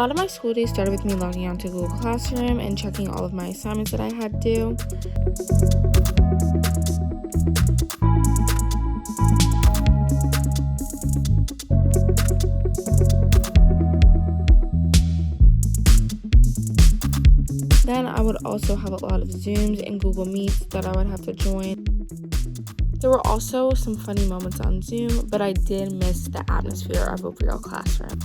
lot of my school days started with me logging on to Google Classroom and checking all of my assignments that I had due. Then I would also have a lot of Zooms and Google Meets that I would have to join. There were also some funny moments on Zoom, but I did miss the atmosphere of a real classroom.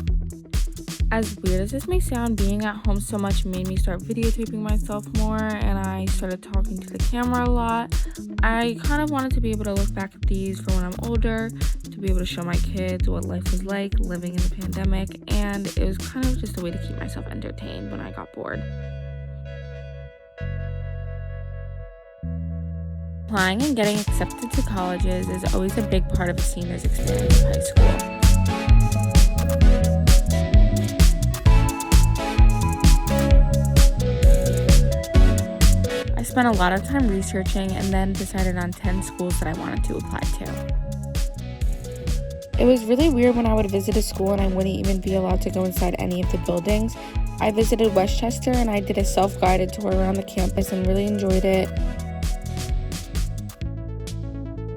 As weird as this may sound, being at home so much made me start videotaping myself more, and I started talking to the camera a lot. I kind of wanted to be able to look back at these for when I'm older, to be able to show my kids what life was like living in the pandemic, and it was kind of just a way to keep myself entertained when I got bored. Applying and getting accepted to colleges is always a big part of a senior's experience in high school. I spent a lot of time researching and then decided on 10 schools that I wanted to apply to. It was really weird when I would visit a school and I wouldn't even be allowed to go inside any of the buildings. I visited Westchester and I did a self-guided tour around the campus and really enjoyed it.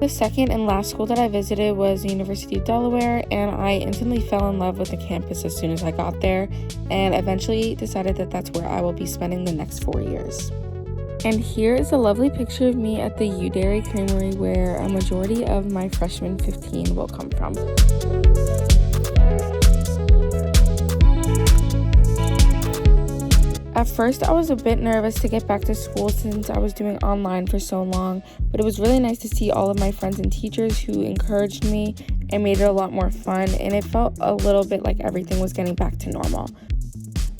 The second and last school that I visited was the University of Delaware, and I instantly fell in love with the campus as soon as I got there, and eventually decided that that's where I will be spending the next 4 years. And here is a lovely picture of me at the U Dairy Creamery, where a majority of my freshman 15 will come from. At first, I was a bit nervous to get back to school since I was doing online for so long, but it was really nice to see all of my friends and teachers who encouraged me and made it a lot more fun, and it felt a little bit like everything was getting back to normal.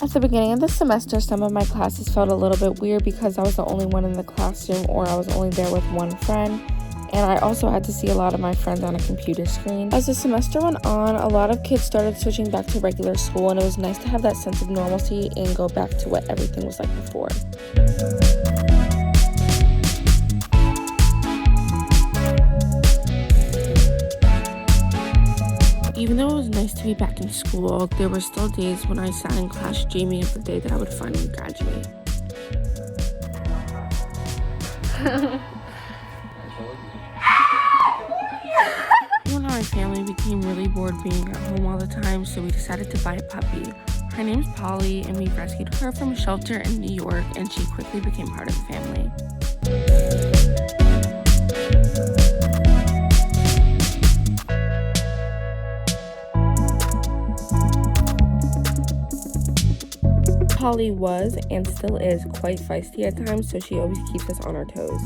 At the beginning of the semester, some of my classes felt a little bit weird because I was the only one in the classroom, or I was only there with one friend. And I also had to see a lot of my friends on a computer screen. As the semester went on, a lot of kids started switching back to regular school, and it was nice to have that sense of normalcy and go back to what everything was like before. Even though it was nice to be back in school, there were still days when I sat in class dreaming of the day that I would finally graduate. My family became really bored being at home all the time, so we decided to buy a puppy. Her name's Polly, and we rescued her from a shelter in New York, and she quickly became part of the family. Polly was, and still is, quite feisty at times, so she always keeps us on our toes.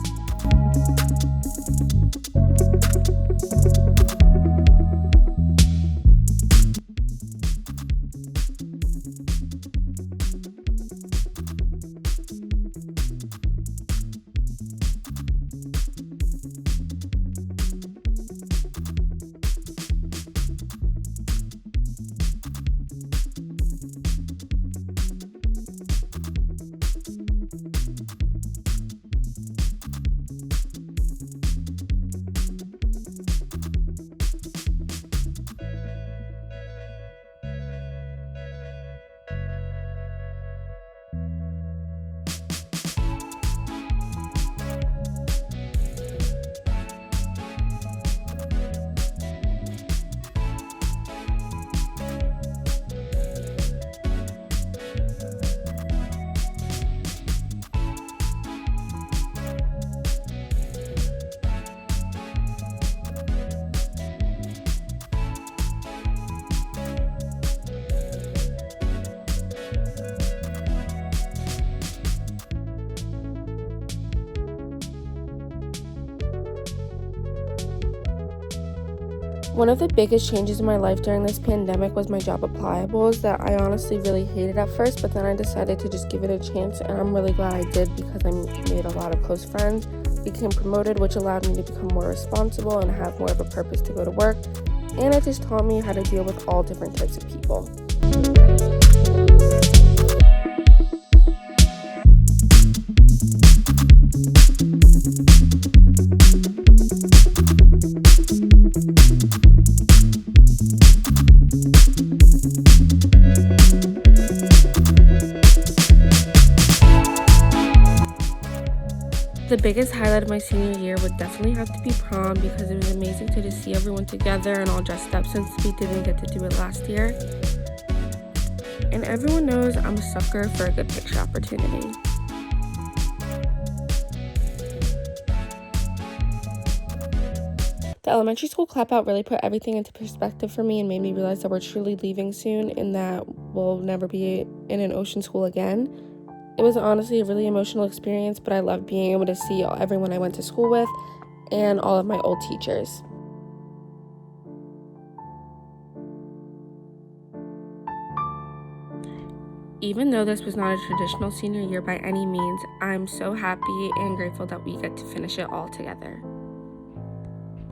One of the biggest changes in my life during this pandemic was my job appliables that I honestly really hated at first, but then I decided to just give it a chance, and I'm really glad I did because I made a lot of close friends, became promoted, which allowed me to become more responsible and have more of a purpose to go to work, and it just taught me how to deal with all different types of people. The biggest highlight of my senior year would definitely have to be prom because it was amazing to just see everyone together and all dressed up since we didn't get to do it last year. And everyone knows I'm a sucker for a good picture opportunity. The elementary school clap out really put everything into perspective for me and made me realize that we're truly leaving soon and that we'll never be in an ocean school again. It was honestly a really emotional experience, but I loved being able to see everyone I went to school with and all of my old teachers. Even though this was not a traditional senior year by any means, I'm so happy and grateful that we get to finish it all together.